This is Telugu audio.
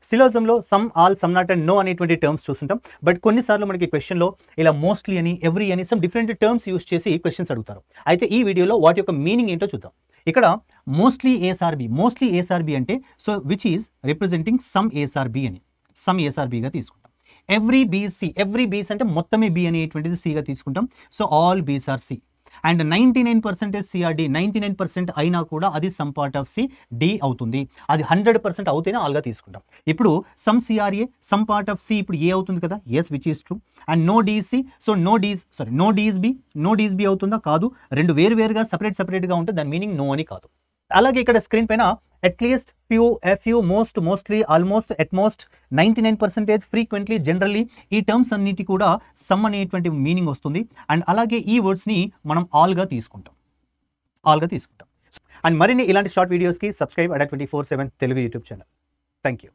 సిలోజంలో some, all, some not and no అనేటువంటి టర్మ్స్ చూస్తుంటాం. బట్ కొన్నిసార్లు మనకి క్వశ్చన్లో ఇలా మోస్ట్లీ అని, ఎవ్రీ అని సమ్ డిఫరెంట్ టర్మ్స్ యూస్ చేసి క్వశ్చన్స్ అడుగుతారు. అయితే ఈ వీడియోలో వాటి యొక్క మీనింగ్ ఏంటో చూద్దాం. ఇక్కడ మోస్ట్లీ ఏఎస్ఆర్బి అంటే so which is representing some ఏఎస్ఆర్బి అని, సమ్ ఏఎస్ఆర్బిగా తీసుకుంటాం. ఎవ్రీ బీస్ అంటే మొత్తమే బి అనేటువంటిది సిగా తీసుకుంటాం. So all Bs are C. And 99% C are D, 99% అయినా కూడా అది some part of C D అవుతుంది. అది 100% అవుతేనే ఆల్గా తీసుకుంటాం. ఇప్పుడు some C are A some part of C ఇప్పుడు ఏ అవుతుంది కదా, yes which is true. And no DC, so no Ds B అవుతుందా, కాదు. రెండు వేరుగా సపరేట్గా ఉంటే దాని మీనింగ్ నో అని కాదు. అలాగే ఇక్కడ స్క్రీన్ పైన at least, few, mostly, almost, utmost, 99%, frequently, generally ఈ టర్మ్స్ అన్నిటి కూడా సమ్ అనేటువంటి మీనింగ్ వస్తుంది. అండ్ అలాగే ఈ వర్డ్స్ని మనం ఆల్గా తీసుకుంటాం. అండ్ మరిన్ని ఇలాంటి షార్ట్ వీడియోస్కి subscribe Ada 24/7 Telugu YouTube channel. Thank you.